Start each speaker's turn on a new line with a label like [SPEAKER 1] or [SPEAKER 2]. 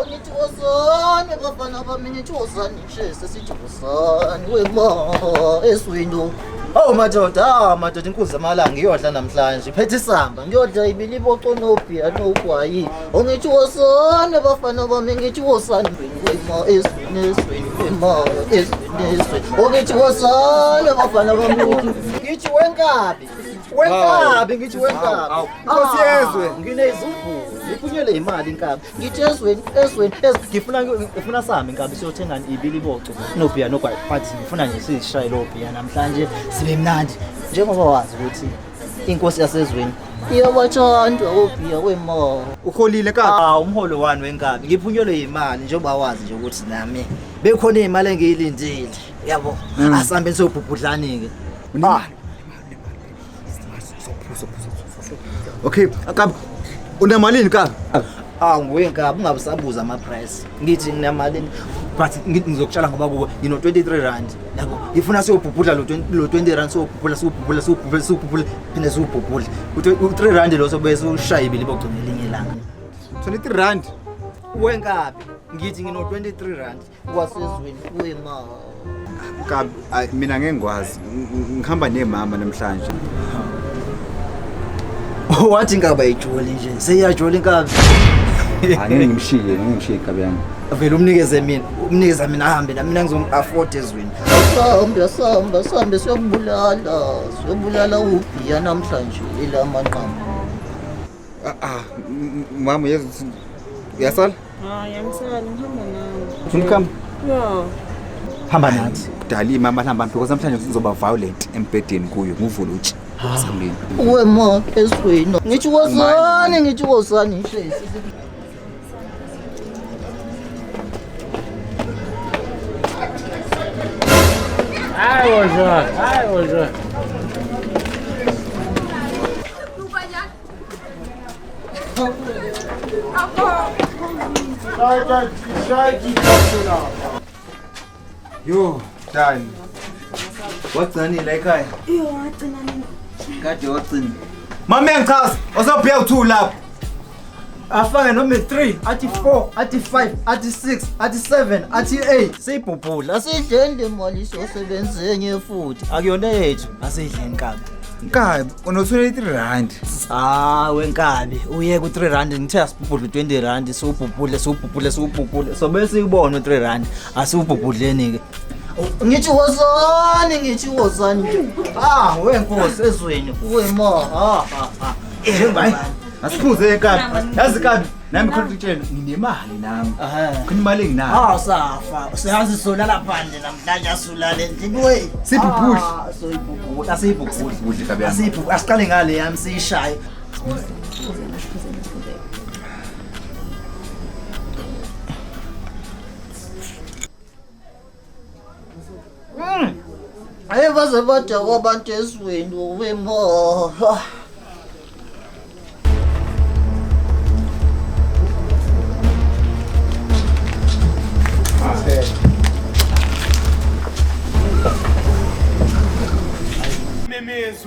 [SPEAKER 1] ngithi wosani bafana bami ngithi wosani shese sithi wosani wema eswini madoda inkuzi zamalanga ngiyodla namhlanje phethe isamba ngiyodla ibili boco nobhiya nogwayi ngithi wosani bafana bami ngithi wosani wema eswini wema eswini ngithi wosani bafana bami ngithi wenkabi ngithi wenkabi
[SPEAKER 2] Nkosi yezwe
[SPEAKER 1] nginezumbuzi ngiphunyele imali inkabi ngithi esweni ngifuna sami inkabi siyothenga ibili boco nobhiya nogwayi but ngifuna nje sishaye lo bhiya namhlanje sibe mnandi njengoba wazi ukuthi inkosi yasezweni iyabathandwa obhiya wema
[SPEAKER 2] uholile ka
[SPEAKER 1] umholo wani wenkabi ngiphunyelwe imali njengoba wazi nje ukuthi nami bekhona imali engiyilindile yabo asambe sobhubhudlani ke
[SPEAKER 2] okay akabi unamalini ka
[SPEAKER 1] nguwe nkabi ungabusabuza ama price ngithi nginamalini but ngizokutshala ngoba kuwe ngino 23 rand yabo ngifuna siyobhubhudla lo 20 rand siyobhubhudla phinde siyobhubhudla u3 rand lo sobese ushaya ibili bogcina elinye ilanga
[SPEAKER 2] 23 rand
[SPEAKER 1] wenkabi ngithi ngino 23 rand kwasezweni wema
[SPEAKER 2] ka mina ngengikwazi ngihamba nemama namhlanje
[SPEAKER 1] wathi ingaba ijoli nje seyajola inkabi
[SPEAKER 2] ngimshiye inkabi yami
[SPEAKER 1] vele umnikeze mina ahambe mina ngizom-afford ezweni sambe siyobulala ubhiya namhlanje ila manqama
[SPEAKER 2] mama uyasala
[SPEAKER 3] Yamsala ngihamba nawe.
[SPEAKER 2] ufuna ukuhamba
[SPEAKER 1] hamba nathi
[SPEAKER 2] dali mama hamba because namhlanje sizoba violent embedeni kuyo nguvula uthi asamlini
[SPEAKER 1] wema esweni ngithi wosani shesi
[SPEAKER 4] Ai, hoje.
[SPEAKER 2] yo dani
[SPEAKER 1] wagcinile ekhaya
[SPEAKER 3] Wagcina nini?
[SPEAKER 1] kade wagcina
[SPEAKER 2] mama engichaza wasabhiya u2 lapho
[SPEAKER 1] afake noma 3 athi 4 athi 5 athi 6 athi 7 athi 8 siyibhubhula asidleni le mali siyosebenza enye futhi akuyona yethu asidleni kabi
[SPEAKER 2] nkabi uno23 rand
[SPEAKER 1] wenkabi uye ku3 rand ngithe asibhubhudle 20 rand siwubhubhudle so bese ibona u3 rand asiwubhubhudleni ke ngithi wosani wenkosi ezweni wema
[SPEAKER 2] njengayi asiphuze enkabi yazi kabi nami khona ukutshela nginemali nami khona imali enginayo
[SPEAKER 1] safa siyazi solala phandle namhlanje asulale endlini we
[SPEAKER 2] sibhubhudle
[SPEAKER 1] asiyibhubhudle
[SPEAKER 2] kabi yami
[SPEAKER 1] asiqale ngale yami siyishaye ayibaze badakwa abantu ezweni wema